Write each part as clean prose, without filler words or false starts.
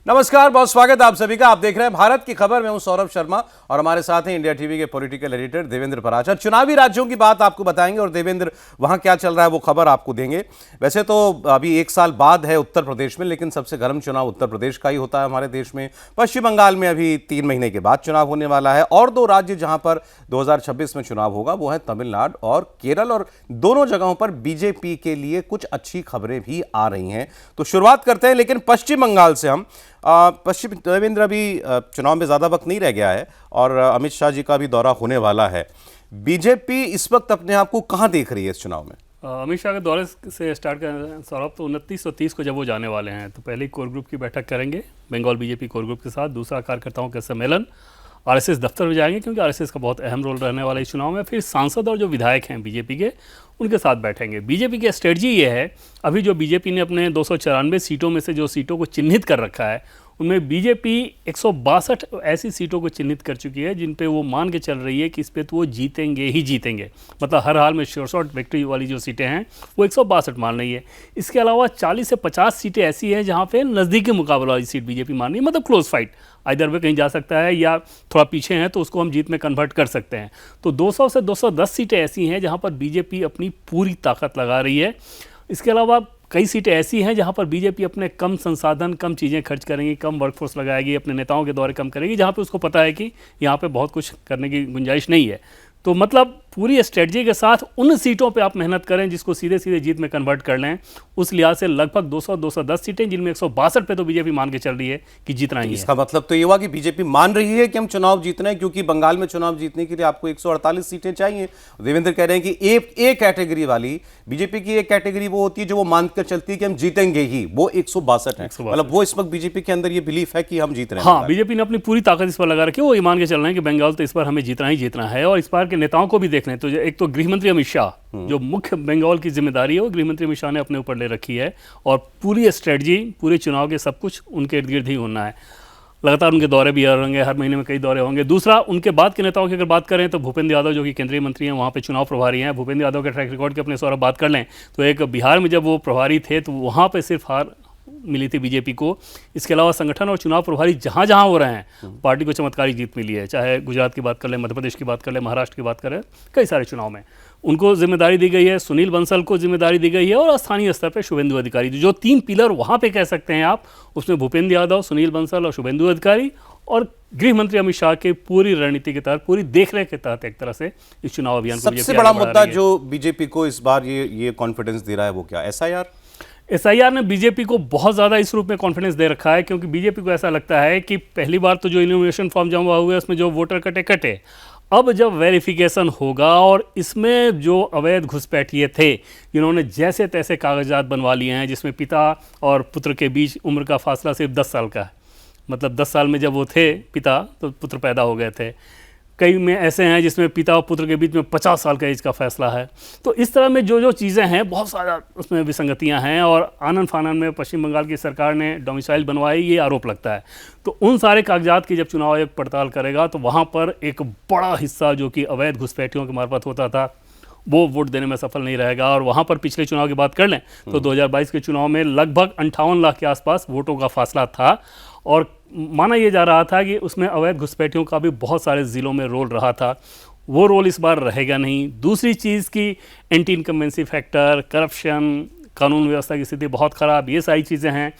नमस्कार, बहुत स्वागत है आप सभी का। आप देख रहे हैं भारत की खबर। मैं हूं सौरभ शर्मा और हमारे साथ हैं इंडिया टीवी के पॉलिटिकल एडिटर देवेंद्र पराशर। चुनावी राज्यों की बात आपको बताएंगे और देवेंद्र वहां क्या चल रहा है वो खबर आपको देंगे। वैसे तो अभी एक साल बाद है उत्तर प्रदेश में, लेकिन सबसे गर्म चुनाव उत्तर प्रदेश का ही होता है हमारे देश में। पश्चिम बंगाल में अभी 3 महीने के बाद चुनाव होने वाला है और 2 राज्य जहां पर 2026 में चुनाव होगा वो है तमिलनाडु और केरल, और दोनों जगहों पर बीजेपी के लिए कुछ अच्छी खबरें भी आ रही हैं। तो शुरुआत करते हैं, लेकिन पश्चिम बंगाल से हम पश्चिम देवेंद्र, अभी चुनाव में ज़्यादा वक्त नहीं रह गया है और अमित शाह जी का भी दौरा होने वाला है। बीजेपी इस वक्त अपने आप को कहाँ देख रही है इस चुनाव में? अमित शाह के दौरे से स्टार्ट कर सौरभ, तो 29 और 30 को जब वो जाने वाले हैं तो पहले कोर ग्रुप की बैठक करेंगे बंगाल बीजेपी कोर ग्रुप के साथ। दूसरा कार्यकर्ताओं का सम्मेलन, आरएसएस दफ्तर में जाएंगे क्योंकि आरएसएस का बहुत अहम रोल रहने वाला है इस चुनाव में। फिर सांसद और जो विधायक हैं बीजेपपी के, उनके साथ बैठेंगे। बीजेपी की स्ट्रेटजी ये है, अभी जो बीजेपी ने अपने 294 सीटों में से जो सीटों को चिन्हित कर रखा है उनमें बीजेपी 162 ऐसी सीटों को चिन्हित कर चुकी है जिन पे वो मान के चल रही है कि इस पे तो वो जीतेंगे ही जीतेंगे। मतलब हर हाल में शॉर्ट विक्ट्री वाली जो सीटें हैं वो 162 मान रही है। इसके अलावा 40 से 50 सीटें ऐसी हैं जहाँ पे नज़दीकी मुकाबला वाली सीट बीजेपी मान रही है, मतलब क्लोज फाइट, इधर वे कहीं जा सकता है या थोड़ा पीछे हैं तो उसको हम जीत में कन्वर्ट कर सकते हैं। तो 200 से 210 सीटें ऐसी हैं जहाँ पर बीजेपी अपनी पूरी ताकत लगा रही है। इसके अलावा कई सीटें ऐसी हैं जहां पर बीजेपी अपने कम संसाधन, कम चीज़ें खर्च करेंगी, कम वर्कफोर्स लगाएगी, अपने नेताओं के दौरे कम करेगी, जहां पे उसको पता है कि यहां पे बहुत कुछ करने की गुंजाइश नहीं है। तो मतलब पूरी स्ट्रेटजी के साथ उन सीटों पे आप मेहनत करें जिसको सीधे सीधे जीत में कन्वर्ट कर लें। उस लिहाज से लगभग 200-210 सीटें, जिनमें 162 पे तो बीजेपी मान के चल रही है कि जीतना ही है। इसका मतलब तो ये हुआ कि बीजेपी मान रही है कि हम चुनाव जीतना है, क्योंकि बंगाल में चुनाव जीतने के लिए आपको 148 सीटें चाहिए। देवेंद्र कह रहे हैं कि एक कैटेगरी वाली बीजेपी की एक कैटेगरी वो होती है जो वो मानकर चलती है कि हम जीतेंगे ही, वो 162 है। मतलब वो इस वक्त बीजेपी के अंदर ये बिलीफ है कि हम जीत रहे हैं। हाँ, बीजेपी ने अपनी पूरी ताकत इस पर लगा रखी है। वो ये मान के चल रहे हैं कि बंगाल तो इस बार हमें जीतना ही जीतना है। और इस बार के नेताओं को भी देख लें तो एक तो गृहमंत्री अमित शाह, जो मुख्य बंगाल की जिम्मेदारी है वो गृहमंत्री अमित शाह ने अपने ऊपर ले रखी है और पूरी स्ट्रेटजी, पूरे चुनाव के सब कुछ उनके इर्द गिर्द ही होना है। लगातार उनके दौरे भी होंगे, हर महीने में कई दौरे होंगे। दूसरा, उनके बाद के नेताओं की अगर बात करें तो भूपेंद्र यादव जो कि केंद्रीय मंत्री हैं, वहाँ पे चुनाव प्रभारी हैं। भूपेंद्र यादव के ट्रैक रिकॉर्ड की अपने सौरभ बात कर लें तो एक बिहार में जब वो प्रभारी थे तो वहाँ पे सिर्फ हार मिली थी बीजेपी को। इसके अलावा संगठन और चुनाव प्रभारी जहाँ जहाँ हो रहे हैं पार्टी को चमत्कारी जीत मिली है। चाहे गुजरात की बात कर लें, मध्य प्रदेश की बात कर लें, महाराष्ट्र की बात करें, कई सारे चुनाव में उनको जिम्मेदारी दी गई है। सुनील बंसल को जिम्मेदारी दी गई है और स्थानीय स्तर पर शुभेंदु अधिकारी। जो 3 पिलर वहाँ पे कह सकते हैं आप, उसमें भूपेंद्र यादव, सुनील बंसल और शुभेंदु अधिकारी और गृह मंत्री अमित शाह के पूरी रणनीति के तहत, पूरी देखरेख के तहत एक तरह से इस चुनाव अभियान को सबसे बड़ा मुद्दा जो बीजेपी को इस बार ये कॉन्फिडेंस दे रहा है वो क्या? एसआईआर ने बीजेपी को बहुत ज़्यादा इस रूप में कॉन्फिडेंस दे रखा है, क्योंकि बीजेपी को ऐसा लगता है कि पहली बार तो जो इनोमिनेशन फॉर्म जमा हुए उसमें जो वोटर कटे, अब जब वेरिफिकेशन होगा और इसमें जो अवैध घुसपैठिए थे जिन्होंने जैसे तैसे कागजात बनवा लिए हैं, जिसमें पिता और पुत्र के बीच उम्र का फासला सिर्फ 10 साल का है, मतलब 10 साल में जब वो थे पिता तो पुत्र पैदा हो गए थे। कई में ऐसे हैं जिसमें पिता और पुत्र के बीच में 50 साल का एज का फैसला है। तो इस तरह में जो चीज़ें हैं, बहुत सारा उसमें विसंगतियां हैं और आनन फानन में पश्चिम बंगाल की सरकार ने डोमिसाइल बनवाई, ये आरोप लगता है। तो उन सारे कागजात की जब चुनाव आयोग पड़ताल करेगा तो वहाँ पर एक बड़ा हिस्सा जो कि अवैध घुसपैठियों के मार्फत होता था वो वोट देने में सफल नहीं रहेगा। और वहाँ पर पिछले चुनाव की बात कर लें तो 2022 के चुनाव में लगभग 58 लाख के आसपास वोटों का फासला था और माना यह जा रहा था कि उसमें अवैध घुसपैठियों का भी बहुत सारे ज़िलों में रोल रहा था। वो रोल इस बार रहेगा नहीं। दूसरी चीज़ की एंटी इनकम्बेंसी फैक्टर, करप्शन, कानून व्यवस्था की स्थिति बहुत ख़राब, ये सारी चीज़ें हैं।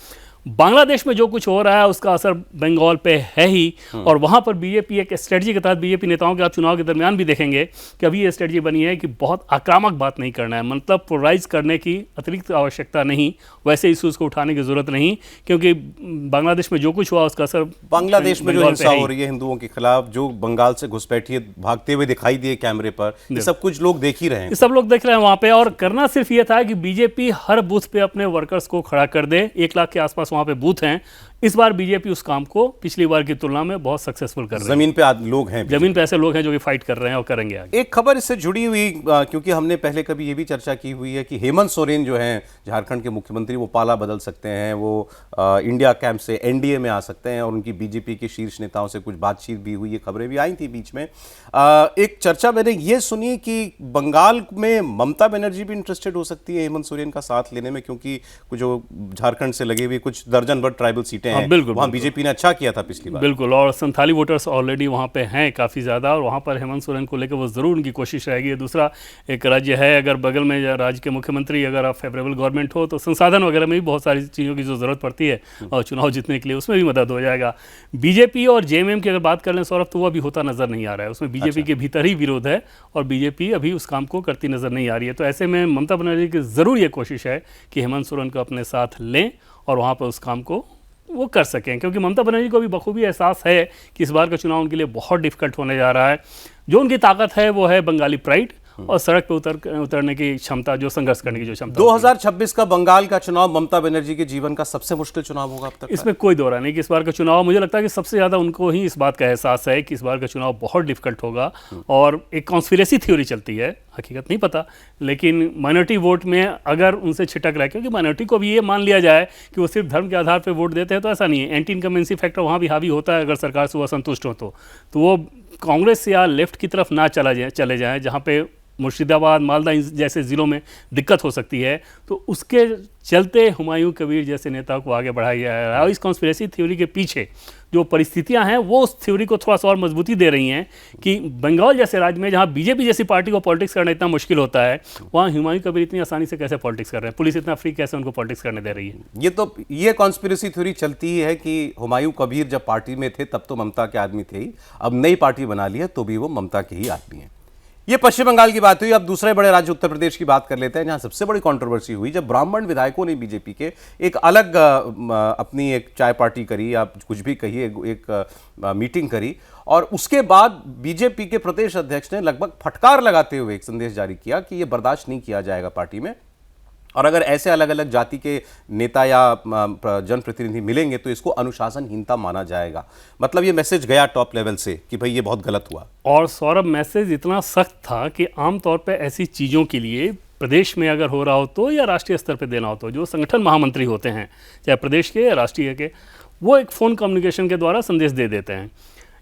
बांग्लादेश में जो कुछ हो रहा है उसका असर बंगाल पे है ही। और वहाँ पर बीजेपी एक स्ट्रेटजी के तहत, बीजेपी नेताओं के आप चुनाव के दरमियान भी देखेंगे कि अभी ये स्ट्रेटजी बनी है कि बहुत आक्रामक बात नहीं करना है, मतलब पोलराइज करने की अतिरिक्त आवश्यकता नहीं, वैसे इशूज़ को उठाने की ज़रूरत नहीं, क्योंकि बांग्लादेश में जो कुछ हुआ उसका असर, बांग्लादेश में जो हिंसा हो रही है हिंदुओं के खिलाफ, जो बंगाल से घुसपैठिए भागते हुए दिखाई दिए कैमरे पर, ये सब कुछ लोग देख ही रहे हैं, सब लोग देख रहे हैं वहाँ पे। और करना सिर्फ ये था कि बीजेपी हर बूथ पे अपने वर्कर्स को खड़ा कर दे। 1 लाख के आसपास वहाँ पे बूथ हैं। इस बार बीजेपी उस काम को पिछली बार की तुलना में बहुत सक्सेसफुल कर रही है। जमीन पे लोग हैं, जमीन पे ऐसे लोग हैं जो कि फाइट कर रहे हैं और करेंगे आगे। एक खबर इससे जुड़ी हुई, क्योंकि हमने पहले कभी ये भी चर्चा की हुई है कि हेमंत सोरेन जो हैं झारखंड के मुख्यमंत्री, वो पाला बदल सकते हैं, वो इंडिया कैंप से एनडीए में आ सकते हैं और उनकी बीजेपी के शीर्ष नेताओं से कुछ बातचीत भी हुई, ये खबरें भी आई थी बीच में। एक चर्चा मैंने ये सुनी कि बंगाल में ममता बनर्जी भी इंटरेस्टेड हो सकती है हेमंत सोरेन का साथ लेने में, क्योंकि जो झारखंड से लगे हुए कुछ कुछ दर्जन भर ट्राइबल सीटें हैं, बिल्कुल, वहाँ बीजेपी ने अच्छा किया था पिछली बार। बिल्कुल, और संथाली वोटर्स ऑलरेडी वहाँ पे हैं काफ़ी ज़्यादा, और वहाँ पर हेमंत सोरेन को लेकर वो ज़रूर उनकी कोशिश रहेगी। दूसरा एक राज्य है, अगर बगल में राज्य के मुख्यमंत्री अगर आप फेवरेबल गवर्नमेंट हो तो संसाधन वगैरह में भी बहुत सारी चीज़ों की जो ज़रूरत पड़ती है और चुनाव जीतने के लिए उसमें भी मदद हो जाएगा। बीजेपी और जेएमएम की अगर बात कर लें सौरभ, तो वो अभी होता नज़र नहीं आ रहा है, उसमें बीजेपी के भीतर ही विरोध है और बीजेपी अभी उस काम को करती नज़र नहीं आ रही है। तो ऐसे में ममता बनर्जी की ज़रूर ये कोशिश है कि हेमंत सोरेन को अपने साथ लें और वहाँ पर उस काम को वो कर सकें, क्योंकि ममता बनर्जी को भी बखूबी एहसास है कि इस बार का चुनाव उनके लिए बहुत डिफिकल्ट होने जा रहा है। जो उनकी ताकत है वो है बंगाली प्राइड और सड़क पे उतरने की क्षमता, जो संघर्ष करने की जो क्षमता। 2026 का बंगाल का चुनाव ममता बनर्जी के जीवन का सबसे मुश्किल चुनाव होगा अब तक। इसमें कोई दो राय नहीं कि इस बार का चुनाव, मुझे लगता है कि सबसे ज़्यादा उनको ही इस बात का एहसास है कि इस बार का चुनाव बहुत डिफिकल्ट होगा। और एक कॉन्स्पिरेसी थ्योरी चलती है, हकीकत नहीं पता, लेकिन माइनॉरिटी वोट में अगर उनसे छिटक रहा है, क्योंकि माइनॉरिटी को भी ये मान लिया जाए कि वो सिर्फ धर्म के आधार पर वोट देते हैं, तो ऐसा नहीं है। एंटी इनकम्बेंसी फैक्टर वहाँ भी हावी होता है, अगर सरकार से वो असंतुष्ट हो तो वो कांग्रेस या लेफ्ट की तरफ ना चले जाएँ, जहाँ पे मुर्शिदाबाद, मालदा जैसे ज़िलों में दिक्कत हो सकती है। तो उसके चलते हुमायूं कबीर जैसे नेता को आगे बढ़ाया जा रहा है। और इस कॉन्स्पिरेसी थ्योरी के पीछे जो परिस्थितियां हैं वो उस थ्योरी को थोड़ा सा और मजबूती दे रही हैं कि बंगाल जैसे राज्य में जहां बीजेपी जैसी पार्टी को पॉलिटिक्स करना इतना मुश्किल होता है, वहां हुमायूं कबीर इतनी आसानी से कैसे पॉलिटिक्स कर रहे हैं, पुलिस इतना फ्री कैसे उनको पॉलिटिक्स करने दे रही है। ये कॉन्स्पिरेसी थ्योरी चलती ही है कि हुमायूं कबीर जब पार्टी में थे तब तो ममता के आदमी थे ही, अब नई पार्टी बना ली है तो भी वो ममता के ही आदमी हैं। ये पश्चिम बंगाल की बात हुई। अब दूसरे बड़े राज्य उत्तर प्रदेश की बात कर लेते हैं, जहां सबसे बड़ी कंट्रोवर्सी हुई जब ब्राह्मण विधायकों ने बीजेपी के एक अलग अपनी एक चाय पार्टी करी, या कुछ भी कहिए, एक मीटिंग करी, और उसके बाद बीजेपी के प्रदेश अध्यक्ष ने लगभग फटकार लगाते हुए एक संदेश जारी किया कि यह बर्दाश्त नहीं किया जाएगा पार्टी में, और अगर ऐसे अलग अलग जाति के नेता या जनप्रतिनिधि मिलेंगे तो इसको अनुशासनहीनता माना जाएगा। मतलब ये मैसेज गया टॉप लेवल से कि भाई ये बहुत गलत हुआ। और सौरभ, मैसेज इतना सख्त था कि आमतौर पे ऐसी चीज़ों के लिए प्रदेश में अगर हो रहा हो तो, या राष्ट्रीय स्तर पे देना हो तो, जो संगठन महामंत्री होते हैं चाहे प्रदेश के या राष्ट्रीय के, वो एक फ़ोन कम्युनिकेशन के द्वारा संदेश दे देते हैं।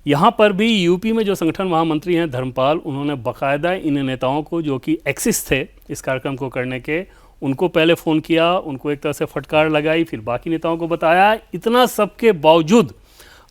यहाँ पर भी यूपी में जो संगठन महामंत्री हैं धर्मपाल, उन्होंने बाकायदा इन नेताओं को जो कि एक्सिस थे इस कार्यक्रम को करने के, उनको पहले फ़ोन किया, उनको एक तरह से फटकार लगाई, फिर बाकी नेताओं को बताया। इतना सबके बावजूद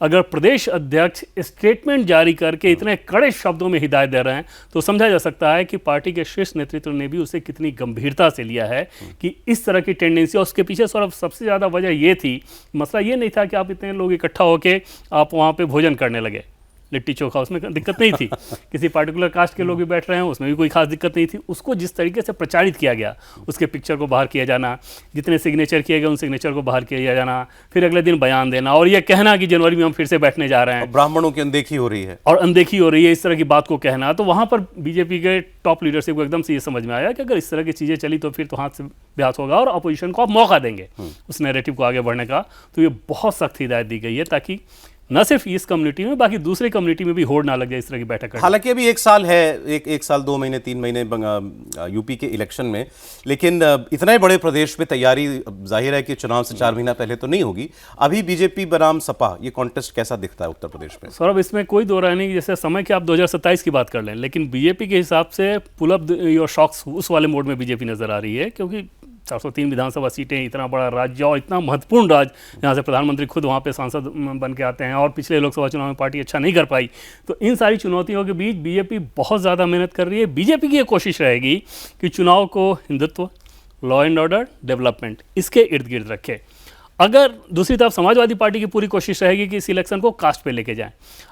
अगर प्रदेश अध्यक्ष स्टेटमेंट जारी करके इतने कड़े शब्दों में हिदायत दे रहे हैं तो समझा जा सकता है कि पार्टी के शीर्ष नेतृत्व ने भी उसे कितनी गंभीरता से लिया है कि इस तरह की टेंडेंसी। और उसके पीछे सबसे ज़्यादा वजह ये थी, मसला ये नहीं था कि आप इतने लोग इकट्ठा होकर आप वहाँ पर भोजन करने लगे, लिट्टी चोखा, उसमें दिक्कत नहीं थी। किसी पार्टिकुलर कास्ट के लोग भी बैठ रहे हैं, उसमें भी कोई खास दिक्कत नहीं थी। उसको जिस तरीके से प्रचारित किया गया, उसके पिक्चर को बाहर किया जाना, जितने सिग्नेचर किए गए उन सिग्नेचर को बाहर किया जाना, फिर अगले दिन बयान देना और ये कहना कि जनवरी में हम फिर से बैठने जा रहे हैं, ब्राह्मणों की अनदेखी हो रही है और अनदेखी हो रही है, इस तरह की बात को कहना। तो वहाँ पर बीजेपी के टॉप लीडरशिप को एकदम से ये समझ में आया कि अगर इस तरह की चीज़ें चली तो फिर तो हाथ से ब्यास होगा और अपोजिशन को आप मौका देंगे उस नैरेटिव को आगे बढ़ने का। तो ये बहुत सख्त हिदायत दी गई है ताकि न सिर्फ इस कम्युनिटी में, बाकी दूसरी कम्युनिटी में भी होड़ ना लग जाए इस तरह की बैठक। हालांकि अभी एक साल है, एक साल 2 महीने 3 महीने यूपी के इलेक्शन में, लेकिन इतने बड़े प्रदेश में तैयारी जाहिर है कि चुनाव से 4 महीना पहले तो नहीं होगी। अभी बीजेपी बनाम सपा, ये कॉन्टेस्ट कैसा दिखता है उत्तर प्रदेश में? सौरभ, इसमें कोई दो राय नहीं। जैसे समय के आप 2027 की बात कर लें, लेकिन बीजेपी के हिसाब से पुल अप योर शॉक्स उस वाले मोड में बीजेपी नजर आ रही है, क्योंकि 403 विधानसभा सीटें, इतना बड़ा राज्य और इतना महत्वपूर्ण राज्य जहाँ से प्रधानमंत्री खुद वहाँ पे सांसद बन के आते हैं, और पिछले लोकसभा चुनाव में पार्टी अच्छा नहीं कर पाई। तो इन सारी चुनौतियों के बीच बीजेपी बहुत ज़्यादा मेहनत कर रही है। बीजेपी की ये कोशिश रहेगी कि चुनाव को Hindutva, law and order, development, इसके इर्द गिर्द रखे। अगर दूसरी तरफ समाजवादी पार्टी की पूरी कोशिश रहेगी कि इस इलेक्शन को कास्ट पे लेके जाएं।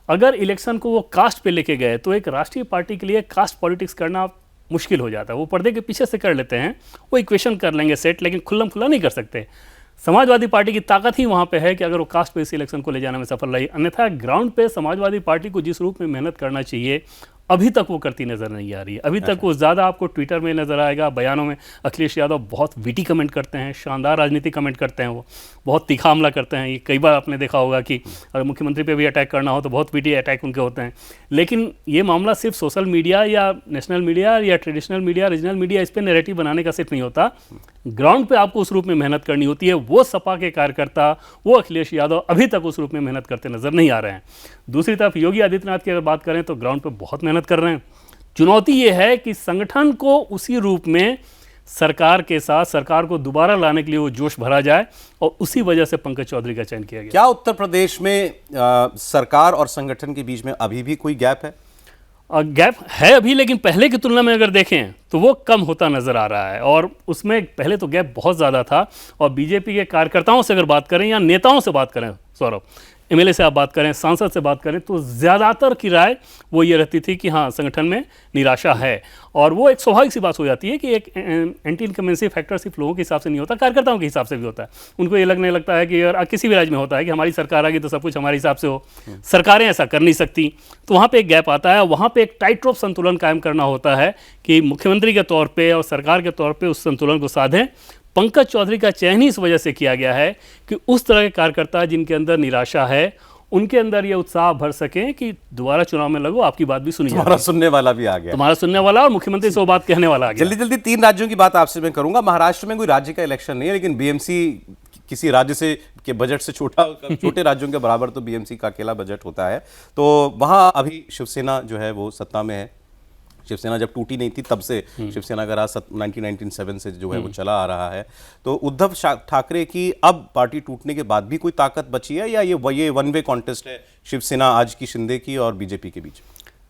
अगर इलेक्शन को वो कास्ट पे लेके गए तो एक राष्ट्रीय पार्टी के लिए कास्ट पॉलिटिक्स करना मुश्किल हो जाता है। वो पर्दे के पीछे से कर लेते हैं, वो इक्वेशन कर लेंगे सेट, लेकिन खुल्लम खुल्ला नहीं कर सकते। समाजवादी पार्टी की ताकत ही वहाँ पे है कि अगर वो कास्ट पे इस इलेक्शन को ले जाने में सफल रही। अन्यथा ग्राउंड पे समाजवादी पार्टी को जिस रूप में मेहनत करना चाहिए अभी तक वो करती नजर नहीं आ रही है। अभी तक वो ज़्यादा आपको ट्विटर में नजर आएगा, बयानों में। अखिलेश यादव बहुत विटी कमेंट करते हैं, शानदार राजनीति कमेंट करते हैं, वो बहुत तीखा हमला करते हैं। ये कई बार आपने देखा होगा कि अगर मुख्यमंत्री पे भी अटैक करना हो तो बहुत विटी अटैक उनके होते हैं। लेकिन ये मामला सिर्फ सोशल मीडिया या नेशनल मीडिया या ट्रेडिशनल मीडिया, रीजनल मीडिया, इस पर नैरेटिव बनाने का सिर्फ नहीं होता। ग्राउंड पे आपको उस रूप में मेहनत करनी होती है। वो सपा के कार्यकर्ता, वो अखिलेश यादव अभी तक उस रूप में मेहनत करते नजर नहीं आ रहे हैं। दूसरी तरफ योगी आदित्यनाथ की अगर बात करें तो ग्राउंड पे बहुत मेहनत कर रहे हैं। चुनौती ये है कि संगठन को उसी रूप में सरकार के साथ सरकार को दोबारा लाने के लिए वो जोश भरा जाए, और उसी वजह से पंकज चौधरी का चयन किया गया। क्या उत्तर प्रदेश में सरकार और संगठन के बीच में अभी भी कोई गैप है? गैप है अभी, लेकिन पहले की तुलना में अगर देखें तो वो कम होता नजर आ रहा है, और उसमें पहले तो गैप बहुत ज़्यादा था। और बीजेपी के कार्यकर्ताओं से अगर बात करें या नेताओं से बात करें, सौरभ, एमएलए से आप बात करें, सांसद से बात करें, तो ज़्यादातर की राय वो ये रहती थी कि हाँ, संगठन में निराशा है। और वो एक स्वाभाविक सी बात हो जाती है कि एक एंटी इनकमेंसी फैक्टर सिर्फ लोगों के हिसाब से नहीं होता, कार्यकर्ताओं के हिसाब से भी होता है। उनको ये लगने लगता है कि यार किसी भी राज्य में होता है कि हमारी सरकार आ गई तो सब कुछ हमारे हिसाब से हो, सरकारें ऐसा कर नहीं सकती। तो वहाँ पे एक गैप आता है, वहाँ पे एक टाइट रोप संतुलन कायम करना होता है कि मुख्यमंत्री के तौर पर और सरकार के तौर पर उस संतुलन को साधें। पंकज चौधरी का चयन ही इस वजह से किया गया है कि उस तरह के कार्यकर्ता जिनके अंदर निराशा है, उनके अंदर ये उत्साह भर सकें कि दोबारा चुनाव में लगो, आपकी बात भी सुनी जाए। तुम्हारा सुनने वाला भी आ गया, तुम्हारा सुनने वाला और मुख्यमंत्री से वो बात कहने वाला आ गया। जल्दी जल्दी 3 राज्यों की बात आपसे मैं करूंगा। महाराष्ट्र में कोई राज्य का इलेक्शन नहीं है, लेकिन बीएमसी किसी राज्य से के बजट से छोटे राज्यों के बराबर तो बीएमसी का अकेला बजट होता है। तो वहां अभी शिवसेना जो है वो सत्ता में है। शिवसेना जब टूटी नहीं थी तब से शिवसेना का राज 1997 से जो है वो चला आ रहा है। तो उद्धव ठाकरे की अब पार्टी टूटने के बाद भी कोई ताकत बची है, या ये वन वे कॉन्टेस्ट है शिवसेना आज की शिंदे की और बीजेपी के बीच?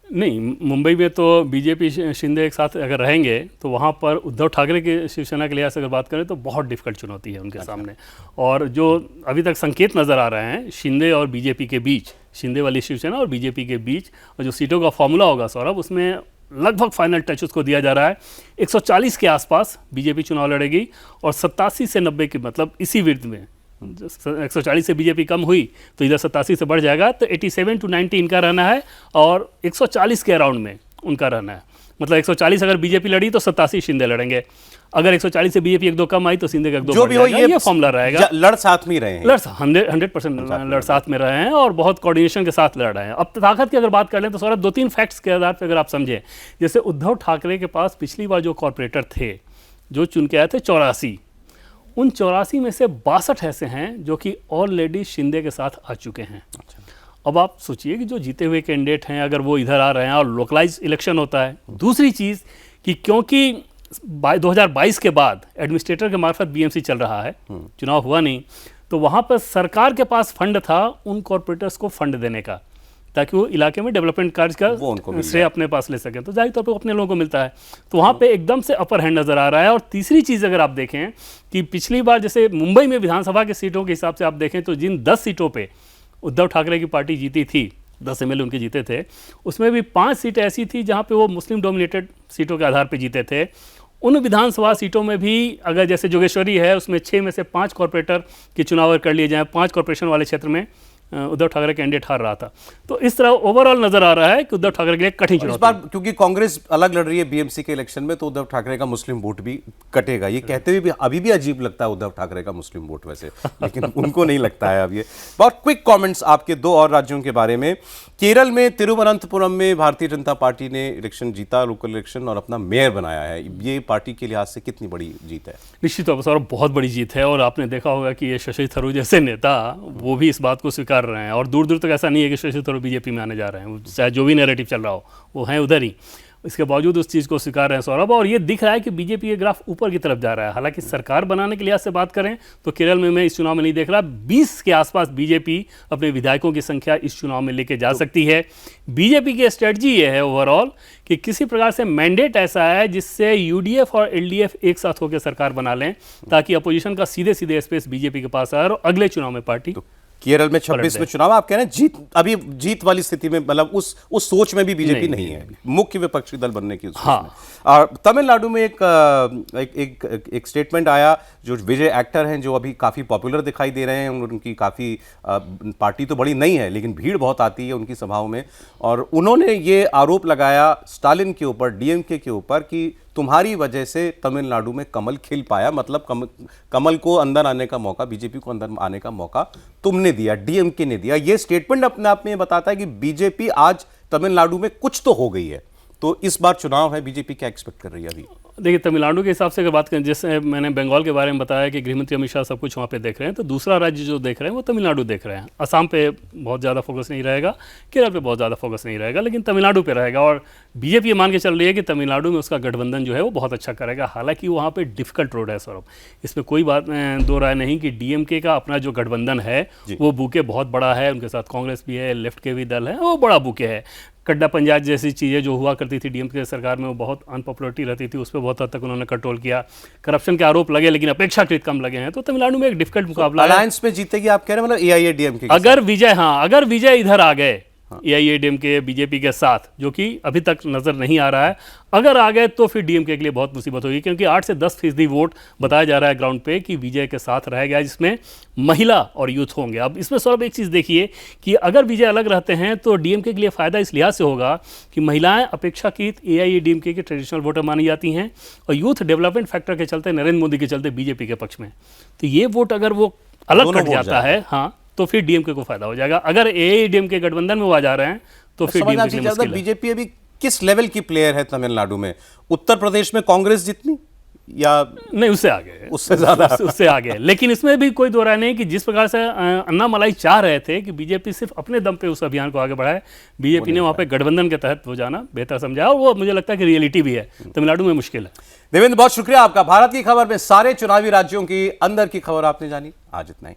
नहीं, मुंबई में तो बीजेपी शिंदे एक साथ अगर रहेंगे तो वहाँ पर उद्धव ठाकरे के शिवसेना के लिहाज से अगर बात करें तो बहुत डिफिकल्ट चुनौती है उनके सामने। और जो अभी तक संकेत नज़र आ रहे हैं शिंदे और बीजेपी के बीच, शिंदे वाली शिवसेना और बीजेपी के बीच, और जो सीटों का फॉर्मूला होगा सौरभ, उसमें लगभग फाइनल टच उसको दिया जा रहा है। 140 के आसपास बीजेपी चुनाव लड़ेगी और 87 से 90 की, मतलब इसी विर्द में 140 से बीजेपी कम हुई तो इधर 87 से बढ़ जाएगा, तो 87 to 90 इनका रहना है और 140 के अराउंड में उनका रहना है। मतलब 140 अगर बीजेपी लड़ी तो 87 शिंदे लड़ेंगे, अगर 140 से बीजेपी 1-2 कम आई तो शिंदे का 1-2 जो भी हो, ये फॉर्मूला रहेगा। लड़ साथ में रहे हैं, 100% लड़ साथ में रहे हैं और बहुत कोऑर्डिनेशन के साथ लड़ रहे हैं। अब ताकत की अगर बात कर लें तो सौरभ 2-3 फैक्ट्स के आधार पर अगर आप समझें, जैसे उद्धव ठाकरे के पास पिछली बार जो कॉर्पोरेटर थे जो चुन के आए थे 84, उन 84 में से 62 ऐसे हैं जो कि ऑलरेडी शिंदे के साथ आ चुके हैं। अब आप सोचिए कि जो जीते हुए कैंडिडेट हैं अगर वो इधर आ रहे हैं और लोकलाइज इलेक्शन होता है। दूसरी चीज़ कि क्योंकि 2022 के बाद एडमिनिस्ट्रेटर के मार्फत बीएमसी चल रहा है, चुनाव हुआ नहीं, तो वहाँ पर सरकार के पास फंड था उन कॉर्पोरेटर्स को फंड देने का, ताकि वो इलाके में डेवलपमेंट कार्य का श्रेय अपने पास ले सकें, तो जाहिर तौर पे अपने लोगों को मिलता है। तो वहाँ पे एकदम से अपर हैंड नज़र आ रहा है। और तीसरी चीज़ अगर आप देखें कि पिछली बार जैसे मुंबई में विधानसभा की सीटों के हिसाब से आप देखें तो जिन 10 सीटों पर उद्धव ठाकरे की पार्टी जीती थी, 10 एमएलए उनके जीते थे, उसमें भी 5 सीटें ऐसी थी जहाँ पे वो मुस्लिम डोमिनेटेड सीटों के आधार पे जीते थे। उन विधानसभा सीटों में भी अगर जैसे जोगेश्वरी है उसमें 6 में से 5 कॉर्पोरेटर के चुनाव कर लिए जाएँ, 5 कॉर्पोरेशन वाले क्षेत्र में उद्धव ठाकरे कैंडिडेट हार रहा था। तो इस तरह ओवरऑल नजर आ रहा है कि उद्धव ठाकरे के लिए कठिन चुनाव। इस बार क्योंकि कांग्रेस अलग लड़ रही है बीएमसी के इलेक्शन में, तो उद्धव ठाकरे का मुस्लिम वोट भी कटेगा। ये कहते हुए भी अभी भी अजीब लगता है उद्धव ठाकरे का मुस्लिम वोट वैसे, लेकिन उनको नहीं लगता है अब ये। बहुत क्विक कॉमेंट्स आपके 2 और राज्यों के बारे में। केरल में तिरुवनंतपुरम में भारतीय जनता पार्टी ने इलेक्शन जीता, लोकल इलेक्शन, और अपना मेयर बनाया है। ये पार्टी के लिहाज से कितनी बड़ी जीत है? निश्चित तौर पर बहुत बड़ी जीत है। और आपने देखा होगा कि ये शशि थरूर जैसे नेता वो भी इस बात को स्वीकार रहे हैं, और दूर दूर तक ऐसा नहीं है कि शशि थरूर बीजेपी में आने जा रहे हैं, चाहे जो भी नैरेटिव चल रहा हो वो हैं उधर ही, इसके बावजूद उस चीज़ को स्वीकार रहे हैं सौरभ। और ये दिख रहा है कि बीजेपी के ग्राफ ऊपर की तरफ जा रहा है। हालांकि सरकार बनाने के लिहाज से बात करें तो केरल में मैं इस चुनाव में नहीं देख रहा, 20 के आसपास बीजेपी अपने विधायकों की संख्या इस चुनाव में लेके जा सकती है। बीजेपी की स्ट्रेटजी ये है ओवरऑल कि किसी प्रकार से मैंडेट ऐसा है जिससे यूडीएफ और एलडीएफ एक साथ होकर सरकार बना लें, ताकि अपोजिशन का सीधे सीधे स्पेस बीजेपी के पास आए और अगले चुनाव में पार्टी केरल में 26 में चुनाव। आप कह रहे हैं अभी जीत वाली स्थिति में, मतलब उस सोच में भी बीजेपी नहीं है मुख्य विपक्षी दल बनने की। हाँ। और तमिलनाडु में एक स्टेटमेंट आया, जो विजय एक्टर हैं जो अभी काफ़ी पॉपुलर दिखाई दे रहे हैं, उनकी काफ़ी पार्टी तो बड़ी नहीं है लेकिन भीड़ बहुत आती है उनकी सभाओं में, और उन्होंने ये आरोप लगाया स्टालिन के ऊपर, डीएमके के ऊपर, कि तुम्हारी वजह से तमिलनाडु में कमल खिल पाया, मतलब कमल को अंदर आने का मौका, बीजेपी को अंदर आने का मौका तुमने दिया, डीएमके ने दिया। ये स्टेटमेंट अपने आप में बताता है कि बीजेपी आज तमिलनाडु में कुछ तो हो गई है। तो इस बार चुनाव है, बीजेपी क्या एक्सपेक्ट कर रही है अभी? देखिए, तमिलनाडु के हिसाब से अगर बात करें, जैसे मैंने बंगाल के बारे में बताया कि गृहमंत्री अमित शाह सब कुछ वहाँ पे देख रहे हैं, तो दूसरा राज्य जो देख रहे हैं वो तमिलनाडु देख रहे हैं। असम पे बहुत ज़्यादा फोकस नहीं रहेगा, केरल पे बहुत ज़्यादा फोकस नहीं रहेगा, लेकिन तमिलनाडु पे रहेगा। और बीजेपी ये मान के चल रही है कि तमिलनाडु में उसका गठबंधन जो है वो बहुत अच्छा करेगा। हालांकि वहाँ पे डिफिकल्ट रोड है सौरभ, इसमें कोई बात दो राय नहीं कि डीएमके का अपना जो गठबंधन है वो बुके बहुत बड़ा है, उनके साथ कांग्रेस भी है, लेफ्ट के भी दल है, वो बड़ा बुके है। कड्डा पंचायत जैसी चीज़ें जो हुआ करती थी डीएमके सरकार में, वो बहुत अनपॉपुलरिटी रहती थी, उस पर बहुत हद तक उन्होंने कंट्रोल किया। करप्शन के आरोप लगे लेकिन अपेक्षाकृत कम लगे हैं। तो तमिलनाडु में एक डिफिकल्ट मुकाबला है। अलायंस में जीतेगी आप कह रहे हैं, मतलब एआईएडीएमके अगर विजय इधर आ गए एआईएडीएमके बीजेपी के साथ, जो कि अभी तक नजर नहीं आ रहा है, अगर आ गए तो फिर डीएमके के लिए बहुत मुसीबत होगी, क्योंकि 8 से 10% वोट बताया जा रहा है ग्राउंड पे कि विजय के साथ रहेगा, जिसमें महिला और यूथ होंगे। अब इसमें सौरभ एक चीज़ देखिए कि अगर विजय अलग रहते हैं तो डीएमके के लिए फ़ायदा इस लिहाज से होगा कि महिलाएं अपेक्षाकृत एआईएडीएमके के ट्रेडिशनल वोटर मानी जाती हैं, और यूथ डेवलपमेंट फैक्टर के चलते, नरेंद्र मोदी के चलते बीजेपी के पक्ष में। तो ये वोट अगर वो अलग कट जाता है, हाँ, तो फिर डीएमके को फायदा हो जाएगा। अगर एआईएडीएमके गठबंधन में वो आ जा रहे हैं तो फिर डीएमके के लिए मुश्किल है। बीजेपी अभी किस लेवल की प्लेयर है तमिलनाडु में? उत्तर प्रदेश में कांग्रेस जितनी या नहीं, उससे आगे, उससे ज्यादा, उससे आगे। लेकिन इसमें भी कोई दो राय नहीं कि जिस प्रकार से अन्नामलाई चाह रहे थे कि बीजेपी सिर्फ अपने दम पे उस अभियान को आगे बढ़ाए, बीजेपी ने वहां पे गठबंधन के तहत वो जाना बेहतर समझा, और वो मुझे लगता है कि रियलिटी भी है। तमिलनाडु में मुश्किल है। देवेंद्र, बहुत शुक्रिया आपका। भारत की खबर में सारे चुनावी राज्यों की अंदर की खबर आपने जानी। आज इतना ही।